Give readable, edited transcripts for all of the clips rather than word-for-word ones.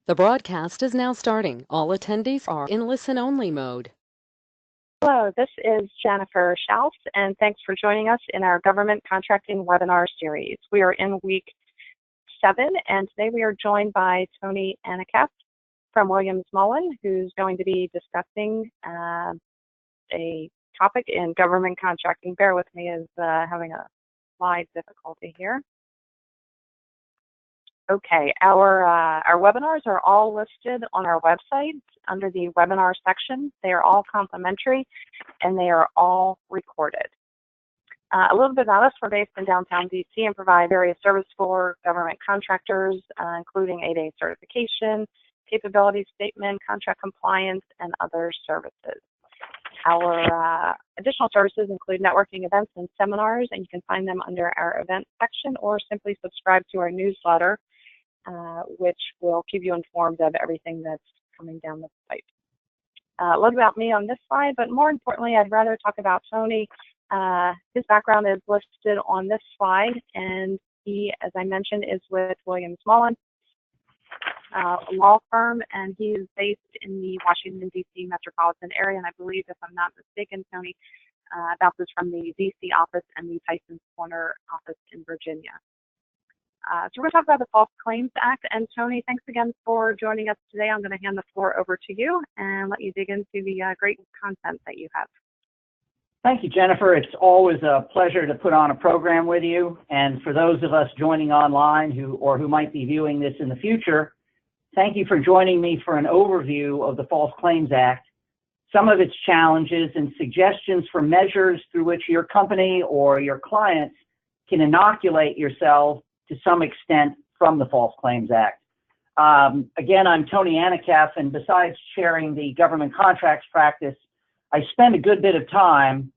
The broadcast is now starting. All attendees are in listen-only mode. Hello, this is Jennifer Schaus, and thanks for joining us in our Government Contracting webinar series. We are in week 7, and today we are joined by Tony Anakef from Williams Mullen, who's going to be discussing a topic in government contracting. Bear with me, as having a slide difficulty here. Okay, our webinars are all listed on our website under the webinar section. They are all complimentary and they are all recorded. A little bit about us: we're based in downtown DC and provide various services for government contractors, including 8A certification, capability statement, contract compliance, and other services. Our additional services include networking events and seminars, and you can find them under our events section or simply subscribe to our newsletter, which will keep you informed of everything that's coming down the pipe. A little about me on this slide, but more importantly, I'd rather talk about Tony. His background is listed on this slide, and he, as I mentioned, is with Williams Mullen, a law firm, and he is based in the Washington, D.C. metropolitan area, and I believe, if I'm not mistaken, Tony, bounces from the D.C. office and the Tyson's Corner office in Virginia. So we're going to talk about the False Claims Act, and Tony, thanks again for joining us today. I'm going to hand the floor over to you and let you dig into the great content that you have. Thank you, Jennifer. It's always a pleasure to put on a program with you, and for those of us joining online who might be viewing this in the future, thank you for joining me for an overview of the False Claims Act, some of its challenges, and suggestions for measures through which your company or your clients can inoculate yourself to some extent from the False Claims Act. Again, I'm Tony Anakef, and besides chairing the government contracts practice, I spend a good bit of time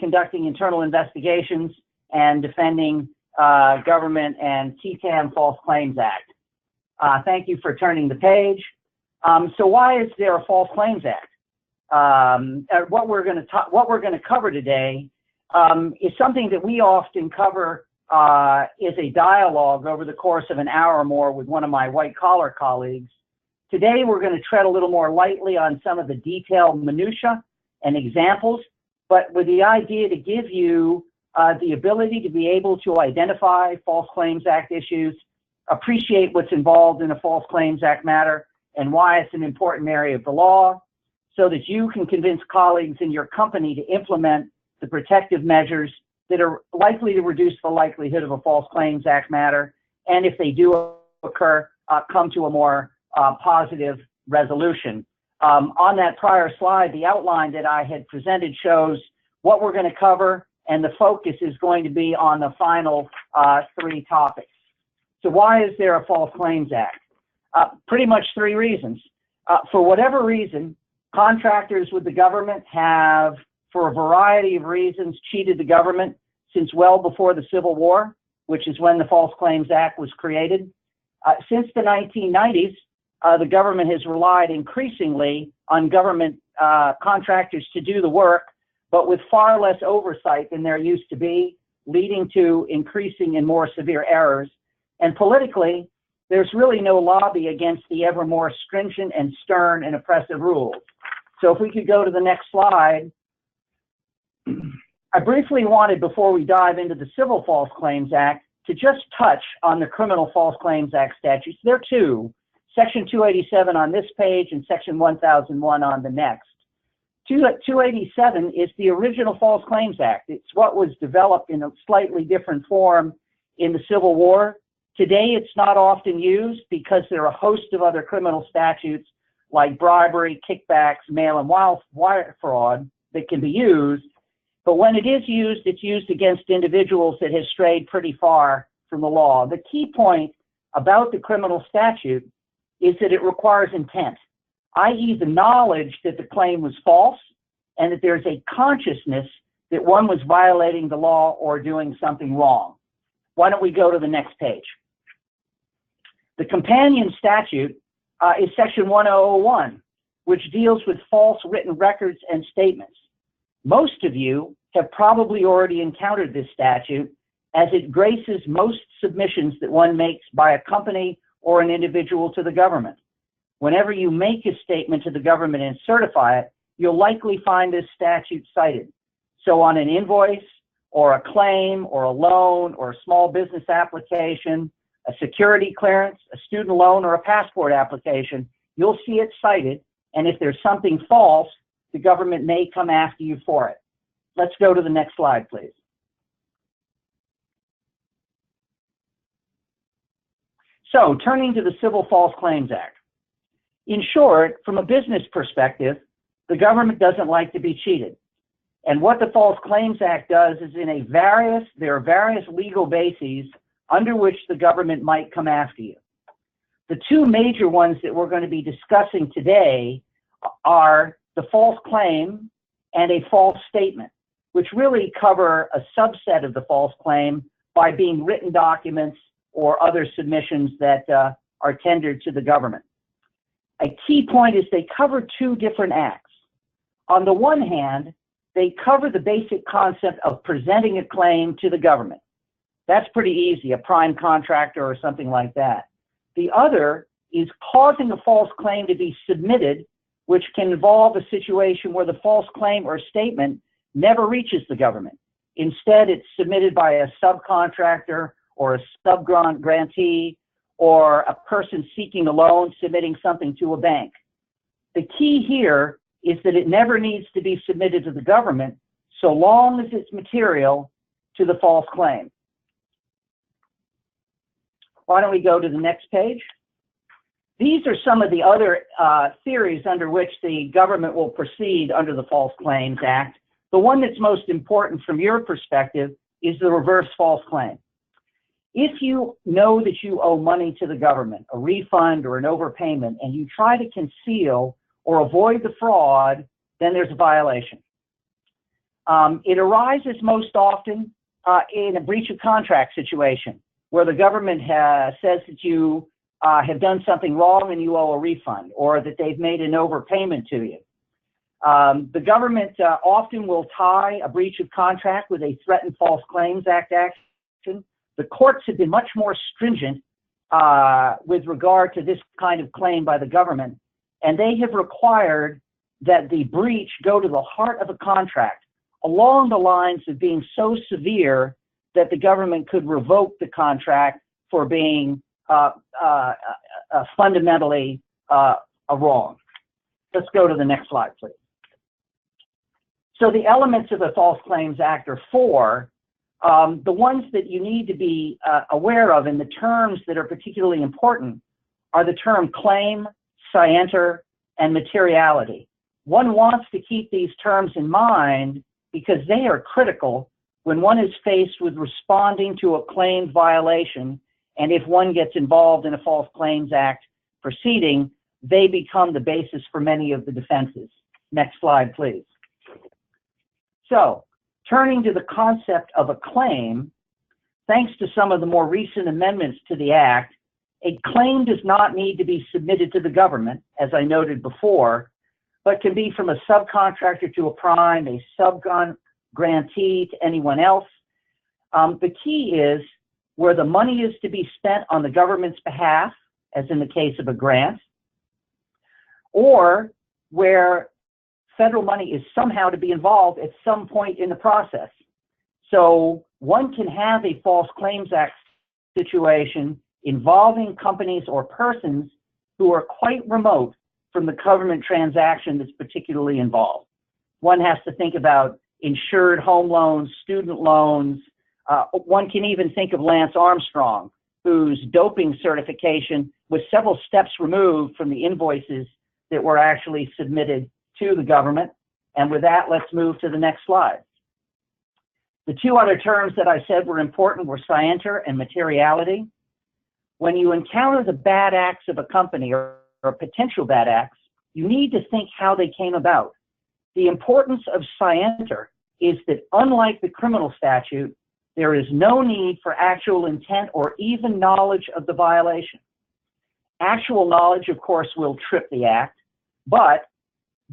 conducting internal investigations and defending government and TTAM False Claims Act. Thank you for turning the page. So why is there a False Claims Act? What we're going to cover today is something that we often cover is a dialogue over the course of an hour or more with one of my white-collar colleagues. Today, we're going to tread a little more lightly on some of the detailed minutia and examples, but with the idea to give you the ability to be able to identify False Claims Act issues, appreciate what's involved in a False Claims Act matter, and why it's an important area of the law, so that you can convince colleagues in your company to implement the protective measures that are likely to reduce the likelihood of a False Claims Act matter, and if they do occur, come to a more positive resolution. On that prior slide, the outline that I had presented shows what we're going to cover, and the focus is going to be on the final 3 topics. So why is there a False Claims Act? Pretty much 3 reasons. For whatever reason, contractors with the government have, for a variety of reasons, cheated the government since well before the Civil War, which is when the False Claims Act was created. Since the 1990s, the government has relied increasingly on government contractors to do the work, but with far less oversight than there used to be, leading to increasing and more severe errors. And politically, there's really no lobby against the ever more stringent and stern and oppressive rules. So if we could go to the next slide. I briefly wanted, before we dive into the Civil False Claims Act, to just touch on the Criminal False Claims Act statutes. There are 2, Section 287 on this page and Section 1001 on the next. 287 is the original False Claims Act. It's what was developed in a slightly different form in the Civil War. Today, it's not often used because there are a host of other criminal statutes like bribery, kickbacks, mail and wire fraud that can be used. But when it is used, it's used against individuals that have strayed pretty far from the law. The key point about the criminal statute is that it requires intent, i.e. the knowledge that the claim was false and that there's a consciousness that one was violating the law or doing something wrong. Why don't we go to the next page? The companion statute is Section 1001, which deals with false written records and statements. Most of you have probably already encountered this statute, as it graces most submissions that one makes by a company or an individual to the government. whenever you make a statement to the government and certify it, you'll likely find this statute cited. So on an invoice or a claim or a loan or a small business application, a security clearance, a student loan, or a passport application, you'll see it cited. And if there's something false, the government may come after you for it. Let's go to the next slide, please. So, turning to the Civil False Claims Act. In short, from a business perspective, the government doesn't like to be cheated. And what the False Claims Act does is there are various legal bases under which the government might come after you. The two major ones that we're going to be discussing today are the false claim and a false statement, which really cover a subset of the false claim by being written documents or other submissions that are tendered to the government. A key point is they cover two different acts. On the one hand, they cover the basic concept of presenting a claim to the government. That's pretty easy, a prime contractor or something like that. The other is causing a false claim to be submitted, which can involve a situation where the false claim or statement never reaches the government. Instead, it's submitted by a subcontractor or a sub-grantee or a person seeking a loan submitting something to a bank. The key here is that it never needs to be submitted to the government so long as it's material to the false claim. Why don't we go to the next page? These are some of the other theories under which the government will proceed under the False Claims Act. The one that's most important from your perspective is the reverse false claim. If you know that you owe money to the government, a refund or an overpayment, and you try to conceal or avoid the fraud, then there's a violation. It arises most often in a breach of contract situation where the government says that you have done something wrong and you owe a refund, or that they've made an overpayment to you. The government often will tie a breach of contract with a threatened False Claims Act action. The courts have been much more stringent with regard to this kind of claim by the government, and they have required that the breach go to the heart of a contract along the lines of being so severe that the government could revoke the contract for being fundamentally wrong. Let's go to the next slide, please. So the elements of the False Claims Act are four. The ones that you need to be aware of and the terms that are particularly important are the term claim, scienter, and materiality. One wants to keep these terms in mind because they are critical when one is faced with responding to a claimed violation, and if one gets involved in a False Claims Act proceeding, they become the basis for many of the defenses. Next slide, please. So, turning to the concept of a claim, thanks to some of the more recent amendments to the Act, a claim does not need to be submitted to the government, as I noted before, but can be from a subcontractor to a prime, a sub-grantee to anyone else. The key is where the money is to be spent on the government's behalf, as in the case of a grant, or where federal money is somehow to be involved at some point in the process. So one can have a False Claims Act situation involving companies or persons who are quite remote from the government transaction that's particularly involved. One has to think about insured home loans, student loans. One can even think of Lance Armstrong, whose doping certification was several steps removed from the invoices that were actually submitted to the government. And with that, let's move to the next slide. The two other terms that I said were important were scienter and materiality. When you encounter the bad acts of a company or potential bad acts, you need to think how they came about. The importance of scienter is that unlike the criminal statute, there is no need for actual intent or even knowledge of the violation. Actual knowledge, of course, will trip the act, but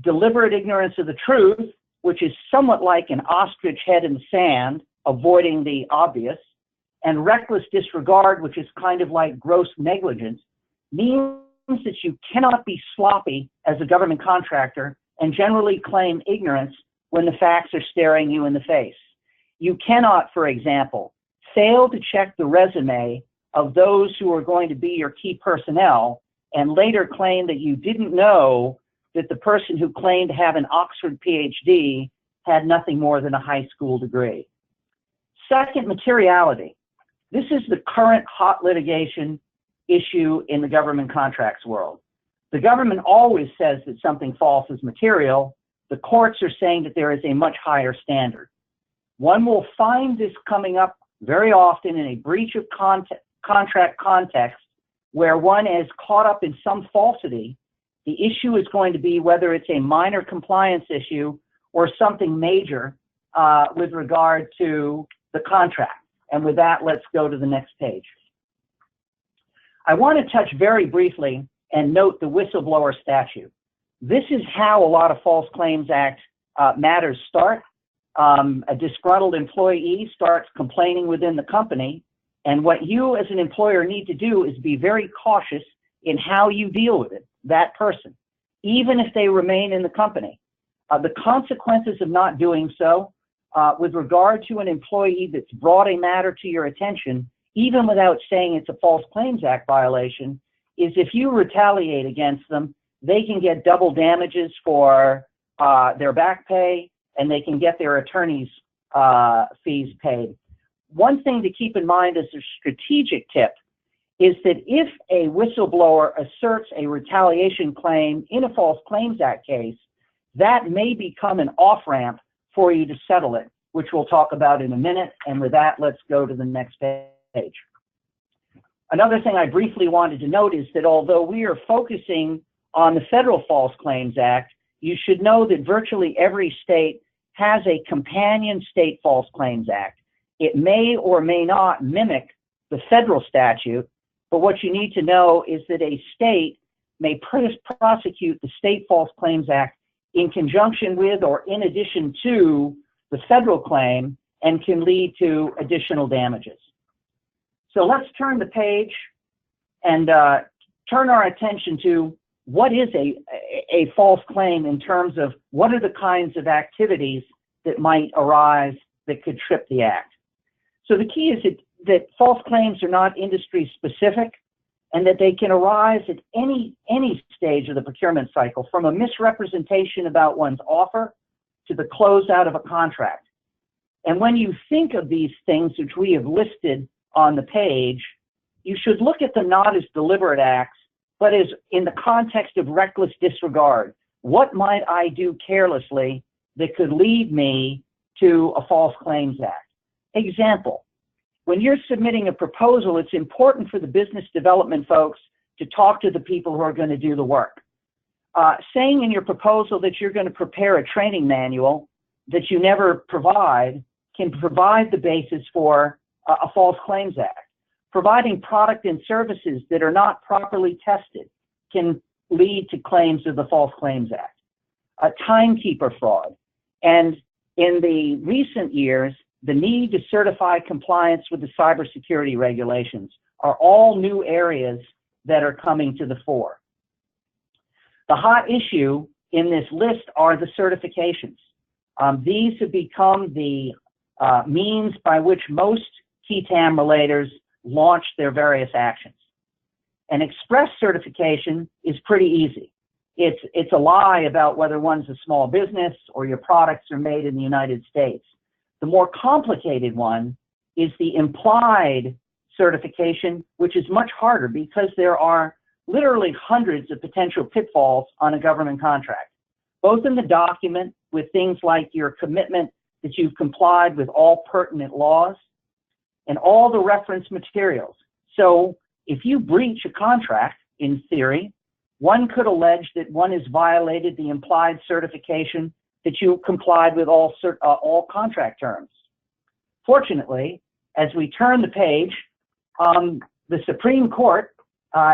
deliberate ignorance of the truth, which is somewhat like an ostrich head in the sand, avoiding the obvious, and reckless disregard, which is kind of like gross negligence, means that you cannot be sloppy as a government contractor and generally claim ignorance when the facts are staring you in the face. You cannot, for example, fail to check the resume of those who are going to be your key personnel and later claim that you didn't know that the person who claimed to have an Oxford PhD had nothing more than a high school degree. Second, materiality. This is the current hot litigation issue in the government contracts world. The government always says that something false is material. The courts are saying that there is a much higher standard. One will find this coming up very often in a breach of contract context where one is caught up in some falsity. The issue is going to be whether it's a minor compliance issue or something major with regard to the contract. And with that, let's go to the next page. I want to touch very briefly and note the whistleblower statute. This is how a lot of False Claims Act matters start. A disgruntled employee starts complaining within the company, and what you as an employer need to do is be very cautious in how you deal with it, that person, even if they remain in the company. The consequences of not doing so with regard to an employee that's brought a matter to your attention, even without saying it's a False Claims Act violation, is if you retaliate against them, they can get double damages for their back pay, and they can get their attorney's fees paid. One thing to keep in mind as a strategic tip is that if a whistleblower asserts a retaliation claim in a False Claims Act case, that may become an off-ramp for you to settle it, which we'll talk about in a minute. And with that, let's go to the next page. Another thing I briefly wanted to note is that although we are focusing on the Federal False Claims Act, you should know that virtually every state has a companion state False Claims Act. It may or may not mimic the federal statute, but what you need to know is that a state may prosecute the State False Claims Act in conjunction with or in addition to the federal claim and can lead to additional damages. So let's turn the page and turn our attention to what is a false claim in terms of what are the kinds of activities that might arise that could trip the act. So the key is that false claims are not industry specific and that they can arise at any stage of the procurement cycle, from a misrepresentation about one's offer to the closeout of a contract. And when you think of these things, which we have listed on the page, you should look at them not as deliberate acts, but as in the context of reckless disregard. What might I do carelessly that could lead me to a False Claims Act? Example, when you're submitting a proposal, it's important for the business development folks to talk to the people who are going to do the work. Saying in your proposal that you're going to prepare a training manual that you never provide can provide the basis for a False Claims Act. Providing product and services that are not properly tested can lead to claims of the False Claims Act. Timekeeper fraud. And in the recent years, the need to certify compliance with the cybersecurity regulations are all new areas that are coming to the fore. The hot issue in this list are the certifications. These have become the means by which most key TAM relators launch their various actions. An express certification is pretty easy. It's a lie about whether one's a small business or your products are made in the United States. The more complicated one is the implied certification, which is much harder because there are literally hundreds of potential pitfalls on a government contract, both in the document with things like your commitment that you've complied with all pertinent laws and all the reference materials. So if you breach a contract, in theory, one could allege that one has violated the implied certification that you complied with all contract terms. Fortunately, as we turn the page, the Supreme Court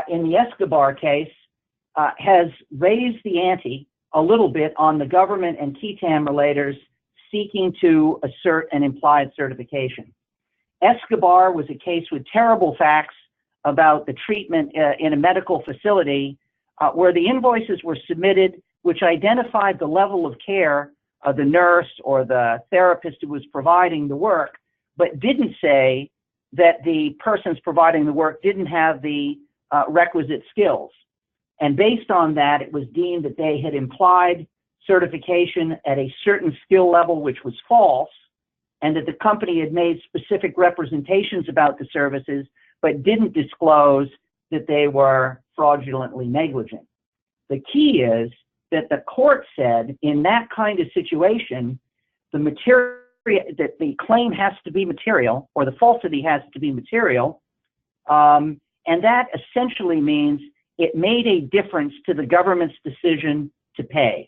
in the Escobar case has raised the ante a little bit on the government and key TAM relators seeking to assert an implied certification. Escobar was a case with terrible facts about the treatment in a medical facility where the invoices were submitted which identified the level of care of the nurse or the therapist who was providing the work, but didn't say that the persons providing the work didn't have the requisite skills. And based on that, it was deemed that they had implied certification at a certain skill level which was false, and that the company had made specific representations about the services, but didn't disclose that they were fraudulently negligent. The key is that the court said in that kind of situation, that the claim has to be material, or the falsity has to be material, and that essentially means it made a difference to the government's decision to pay.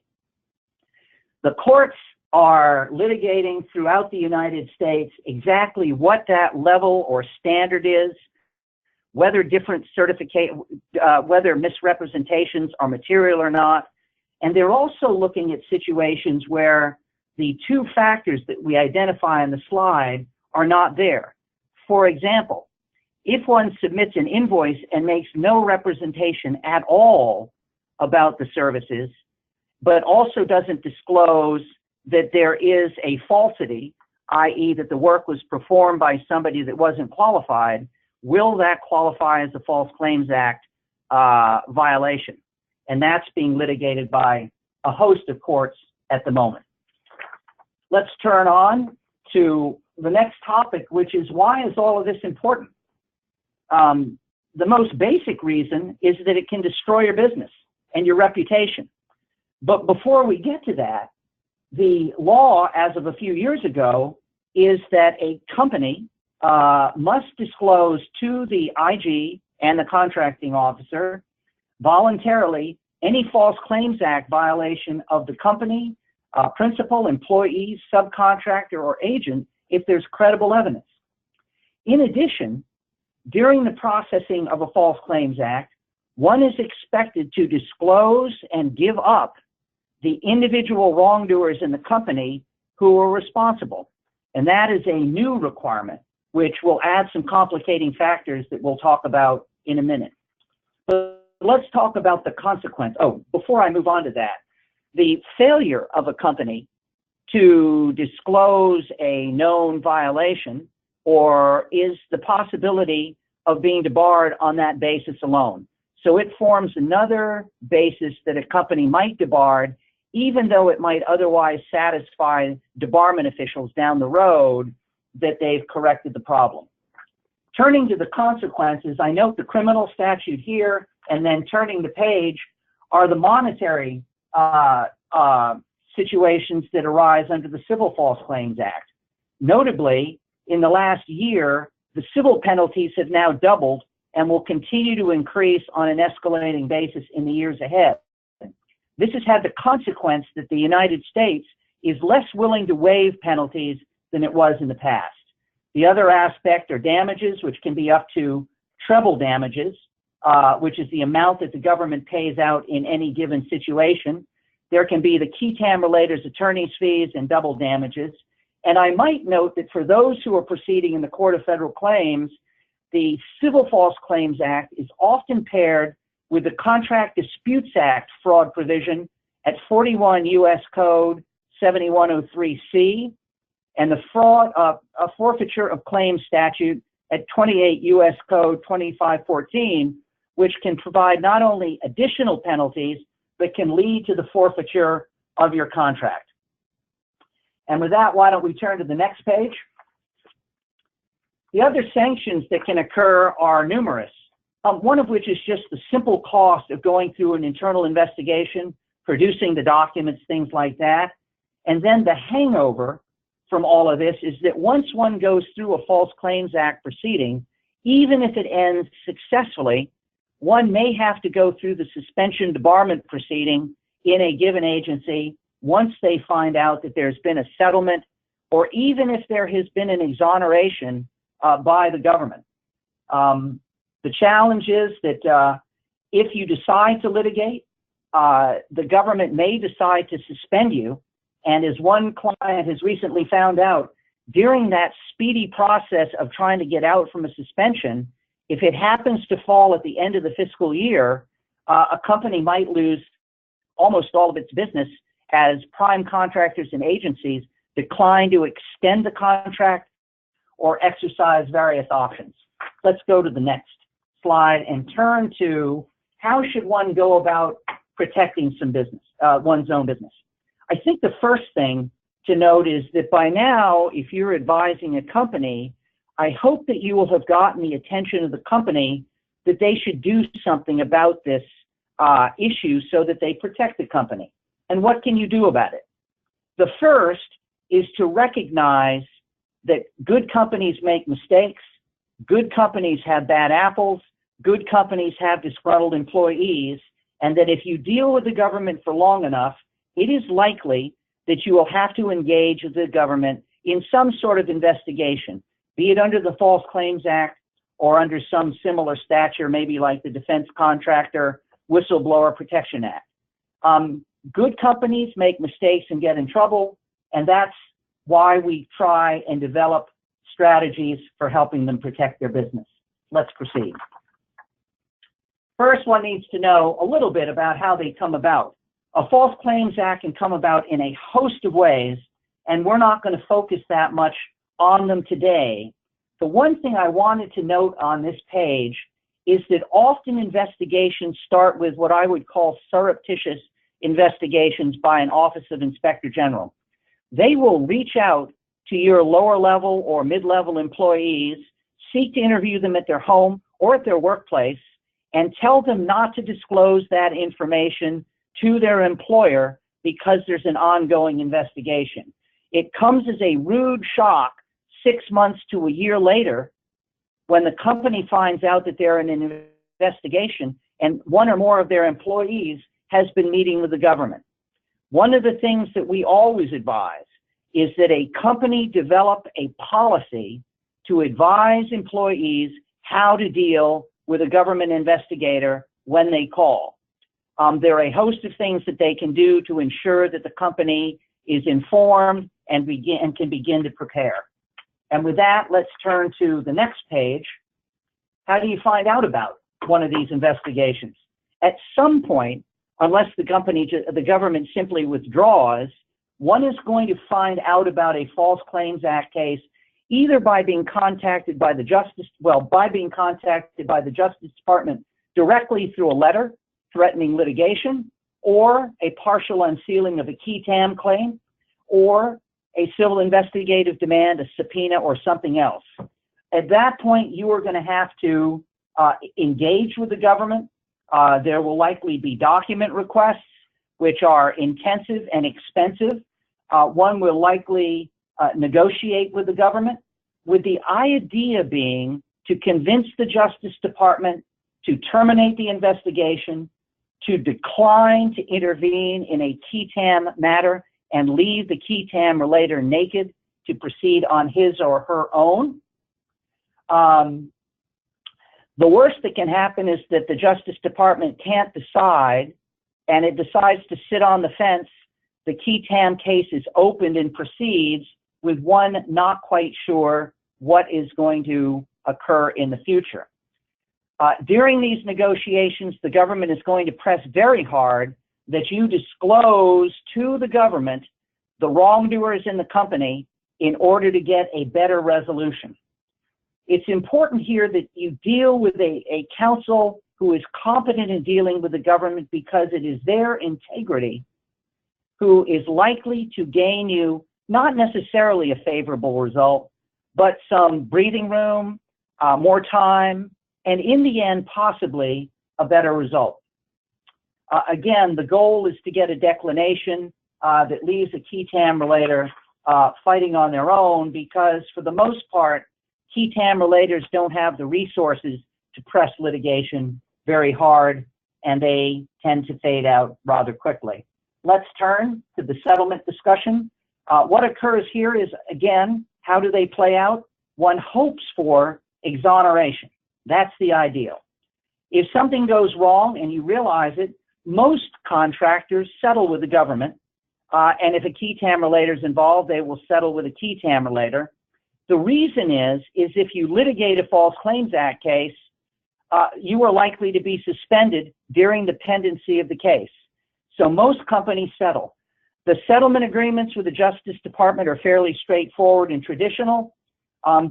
The courts are litigating throughout the United States exactly what that level or standard is, whether whether misrepresentations are material or not. And they're also looking at situations where the two factors that we identify on the slide are not there. For example, if one submits an invoice and makes no representation at all about the services, but also doesn't disclose that there is a falsity, i.e. that the work was performed by somebody that wasn't qualified, will that qualify as a False Claims Act violation? And that's being litigated by a host of courts at the moment. Let's turn on to the next topic, which is, why is all of this important? The most basic reason is that it can destroy your business and your reputation. But before we get to that, the law as of a few years ago is that a company must disclose to the IG and the contracting officer voluntarily any False Claims Act violation of the company, principal, employee, subcontractor, or agent if there's credible evidence. In addition, during the processing of a False Claims Act, one is expected to disclose and give up the individual wrongdoers in the company who are responsible. And that is a new requirement, which will add some complicating factors that we'll talk about in a minute. But let's talk about the consequence. Oh, before I move on to that, the failure of a company to disclose a known violation or is the possibility of being debarred on that basis alone. So it forms another basis that a company might debarred, even though it might otherwise satisfy debarment officials down the road that they've corrected the problem. Turning to the consequences, I note the criminal statute here, and then turning the page are the monetary situations that arise under the Civil False Claims Act. Notably, in the last year, the civil penalties have now doubled and will continue to increase on an escalating basis in the years ahead. This has had the consequence that the United States is less willing to waive penalties than it was in the past. The other aspect are damages, which can be up to treble damages, which is the amount that the government pays out in any given situation. There can be the qui tam relators, attorney's fees, and double damages. And I might note that for those who are proceeding in the Court of Federal Claims, the Civil False Claims Act is often paired with the Contract Disputes Act fraud provision at 41 U.S. Code 7103C and the forfeiture of claims statute at 28 U.S. Code 2514, which can provide not only additional penalties, but can lead to the forfeiture of your contract. And with that, why don't we turn to the next page? The other sanctions that can occur are numerous, one of which is just the simple cost of going through an internal investigation, producing the documents, things like that. And then the hangover from all of this is that once one goes through a False Claims Act proceeding, even if it ends successfully, one may have to go through the suspension debarment proceeding in a given agency once they find out that there's been a settlement, or even if there has been an exoneration by the government. The challenge is that if you decide to litigate, the government may decide to suspend you. And as one client has recently found out, during that speedy process of trying to get out from a suspension, if it happens to fall at the end of the fiscal year, a company might lose almost all of its business as prime contractors and agencies decline to extend the contract or exercise various options. Let's go to the next slide and turn to how should one go about protecting some business, one's own business. I think the first thing to note is that by now, if you're advising a company, I hope that you will have gotten the attention of the company that they should do something about this issue so that they protect the company. And what can you do about it? The first is to recognize that good companies make mistakes, good companies have bad apples, good companies have disgruntled employees, and that if you deal with the government for long enough, it is likely that you will have to engage with the government in some sort of investigation, be it under the False Claims Act or under some similar stature, maybe like the Defense Contractor Whistleblower Protection Act. Good companies make mistakes and get in trouble, and that's why we try and develop strategies for helping them protect their business. Let's proceed. First, one needs to know a little bit about how they come about. A False Claims Act can come about in a host of ways, and we're not going to focus that much on them today. The one thing I wanted to note on this page is that often investigations start with what I would call surreptitious investigations by an Office of Inspector General. They will reach out to your lower level or mid-level employees, seek to interview them at their home or at their workplace, and tell them not to disclose that information to their employer because there's an ongoing investigation. It comes as a rude shock 6 months to a year later when the company finds out that they're in an investigation and one or more of their employees has been meeting with the government. One of the things that we always advise is that a company develop a policy to advise employees how to deal with a government investigator when they call. There are a host of things that they can do to ensure that the company is informed and can begin to prepare. And with that, let's turn to the next page. How do you find out about one of these investigations? At some point, unless the government simply withdraws, one is going to find out about a False Claims Act case either by being contacted by the Justice Department directly through a letter threatening litigation, or a partial unsealing of a key TAM claim, or a civil investigative demand, a subpoena, or something else. At that point, you are going to have to engage with the government. There will likely be document requests, which are intensive and expensive. One will likely negotiate with the government, with the idea being to convince the Justice Department to terminate the investigation, to decline to intervene in a key TAM matter and leave the key TAM relator naked to proceed on his or her own. The worst that can happen is that the Justice Department can't decide, and it decides to sit on the fence. The key TAM case is opened and proceeds with one not quite sure what is going to occur in the future. During these negotiations, the government is going to press very hard that you disclose to the government the wrongdoers in the company in order to get a better resolution. It's important here that you deal with a counsel who is competent in dealing with the government, because it is their integrity who is likely to gain you not necessarily a favorable result, but some breathing room, more time, and in the end, possibly a better result. Again, the goal is to get a declination that leaves a key TAM relator fighting on their own, because for the most part, key TAM relators don't have the resources to press litigation very hard, and they tend to fade out rather quickly. Let's turn to the settlement discussion. What occurs here is, again, how do they play out? One hopes for exoneration. That's the ideal. If something goes wrong and you realize it, most contractors settle with the government, and if a key TAM relator is involved, they will settle with a key TAM relator. The reason is if you litigate a False Claims Act case, you are likely to be suspended during the pendency of the case. So most companies settle. The settlement agreements with the Justice Department are fairly straightforward and traditional.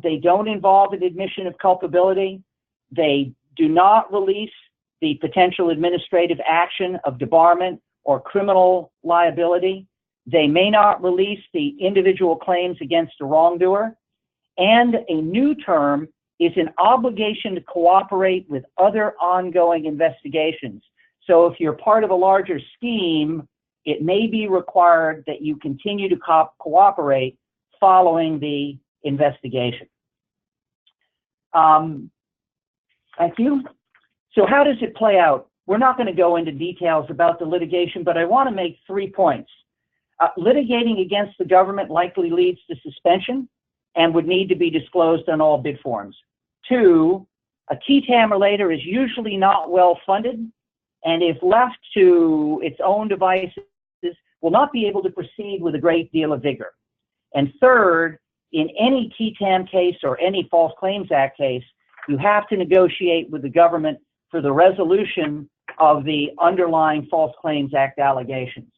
They don't involve an admission of culpability. They do not release the potential administrative action of debarment or criminal liability. They may not release the individual claims against a wrongdoer. And a new term is an obligation to cooperate with other ongoing investigations. So if you're part of a larger scheme, it may be required that you continue to cooperate following the investigation. Thank you. So how does it play out? We're not going to go into details about the litigation, but I want to make 3 points. Litigating against the government likely leads to suspension and would need to be disclosed on all bid forms. 2, a qui tam relator is usually not well funded, and if left to its own devices, will not be able to proceed with a great deal of vigor. And 3rd, in any qui tam case or any False Claims Act case, you have to negotiate with the government for the resolution of the underlying False Claims Act allegations.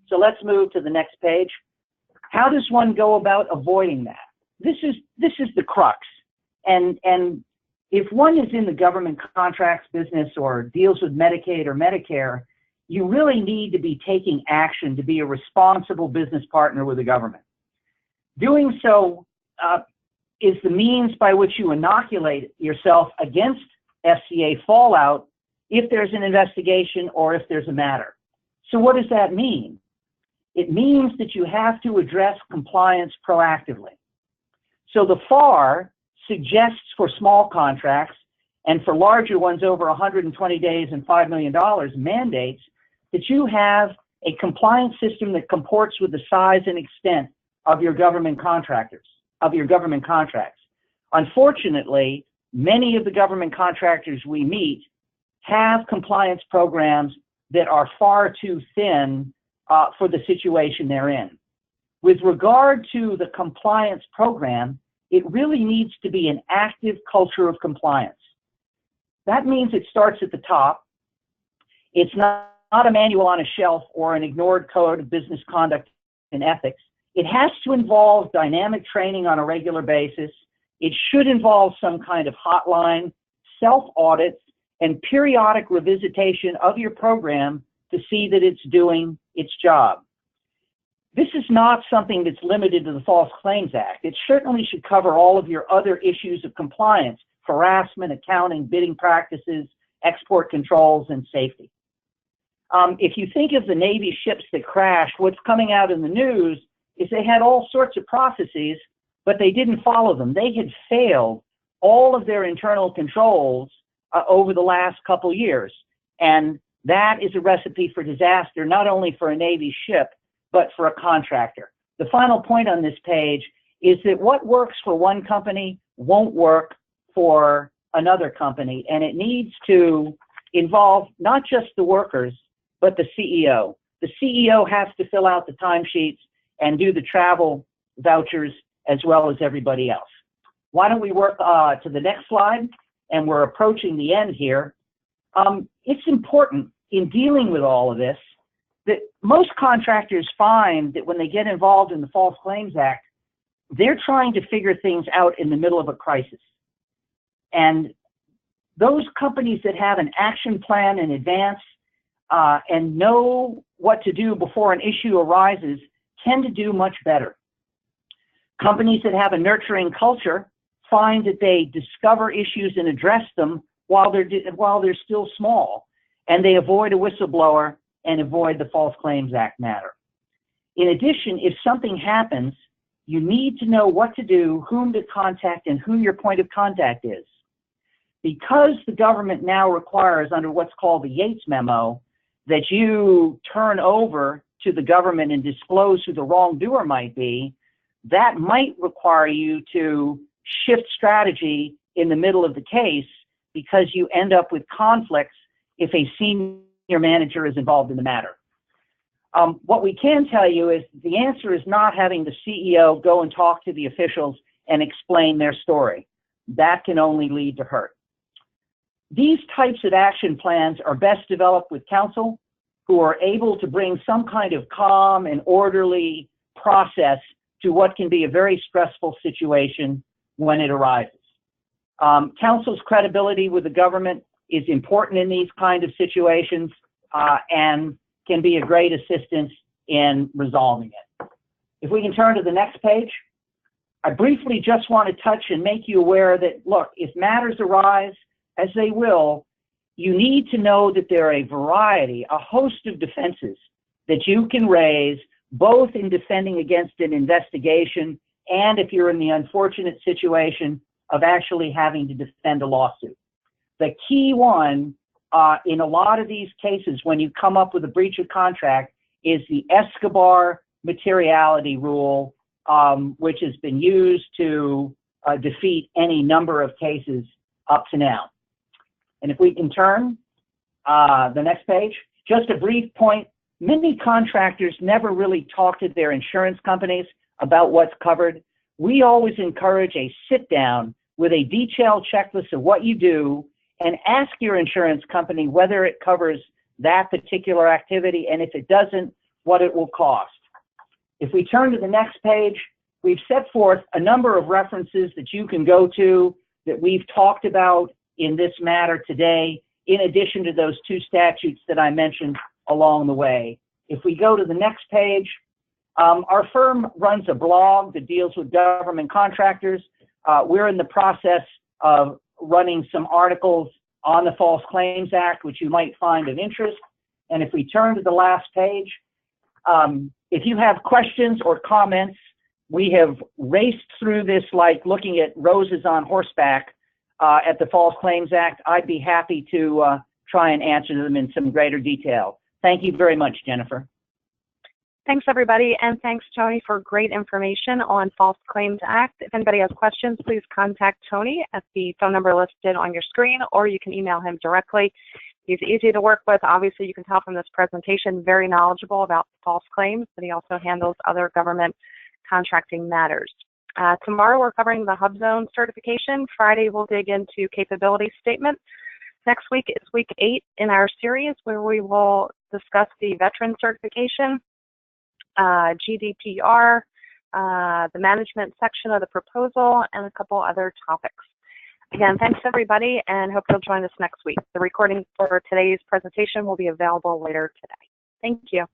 So let's move to the next page. How does one go about avoiding that? This is the crux. And if one is in the government contracts business or deals with Medicaid or Medicare, you really need to be taking action to be a responsible business partner with the government. Doing so is the means by which you inoculate yourself against FCA fallout if there's an investigation or if there's a matter. So what does that mean? It means that you have to address compliance proactively. So the FAR suggests for small contracts and for larger ones over 120 days and $5 million mandates that you have a compliance system that comports with the size and extent of your government contractors, of your government contracts. Unfortunately, many of the government contractors we meet have compliance programs that are far too thin for the situation they're in. With regard to the compliance program, it really needs to be an active culture of compliance. That means it starts at the top. It's not a manual on a shelf or an ignored code of business conduct and ethics. It has to involve dynamic training on a regular basis. It should involve some kind of hotline, self-audits, and periodic revisitation of your program to see that it's doing its job. This is not something that's limited to the False Claims Act. It certainly should cover all of your other issues of compliance: harassment, accounting, bidding practices, export controls, and safety. If you think of the Navy ships that crashed, what's coming out in the news is they had all sorts of processes, but they didn't follow them. They had failed all of their internal controls over the last couple years. And that is a recipe for disaster, not only for a Navy ship, but for a contractor. The final point on this page is that what works for one company won't work for another company, and it needs to involve not just the workers, but the CEO. The CEO has to fill out the timesheets and do the travel vouchers as well as everybody else. Why don't we work to the next slide? And we're approaching the end here. It's important in dealing with all of this that most contractors find that when they get involved in the False Claims Act, they're trying to figure things out in the middle of a crisis. And those companies that have an action plan in advance and know what to do before an issue arises tend to do much better. Companies that have a nurturing culture find that they discover issues and address them while they're still small, and they avoid a whistleblower and avoid the False Claims Act matter. In addition, if something happens, you need to know what to do, whom to contact, and who your point of contact is. Because the government now requires, under what's called the Yates Memo, that you turn over to the government and disclose who the wrongdoer might be, that might require you to shift strategy in the middle of the case because you end up with conflicts if a senior manager is involved in the matter. What we can tell you is the answer is not having the CEO go and talk to the officials and explain their story. That can only lead to hurt. These types of action plans are best developed with counsel who are able to bring some kind of calm and orderly process to what can be a very stressful situation when it arises. Counsel's credibility with the government is important in these kind of situations and can be a great assistance in resolving it. If we can turn to the next page, I briefly just want to touch and make you aware that, look, if matters arise, as they will, you need to know that there are a variety, a host of defenses that you can raise, both in defending against an investigation and if you're in the unfortunate situation of actually having to defend a lawsuit. The key one in a lot of these cases when you come up with a breach of contract is the Escobar materiality rule, which has been used to defeat any number of cases up to now. And if we can turn the next page, just a brief point. Many contractors never really talk to their insurance companies about what's covered. We always encourage a sit down with a detailed checklist of what you do and ask your insurance company whether it covers that particular activity, and if it doesn't, what it will cost. If we turn to the next page, we've set forth a number of references that you can go to that we've talked about in this matter today, in addition to those two statutes that I mentioned along the way. If we go to the next page, our firm runs a blog that deals with government contractors. We're in the process of running some articles on the False Claims Act, which you might find of interest. And if we turn to the last page, if you have questions or comments, we have raced through this like looking at roses on horseback at the False Claims Act. I'd be happy to try and answer them in some greater detail. Thank you very much, Jennifer. Thanks, everybody, and thanks, Tony, for great information on False Claims Act. If anybody has questions, please contact Tony at the phone number listed on your screen, or you can email him directly. He's easy to work with. Obviously, you can tell from this presentation, very knowledgeable about false claims, but he also handles other government contracting matters. Tomorrow, we're covering the HubZone certification. Friday, we'll dig into capability statement. Next week is week 8 in our series, where we will discuss the veteran certification, GDPR, the management section of the proposal, and a couple other topics. Again, thanks everybody, and hope you'll join us next week. The recording for today's presentation will be available later today. Thank you.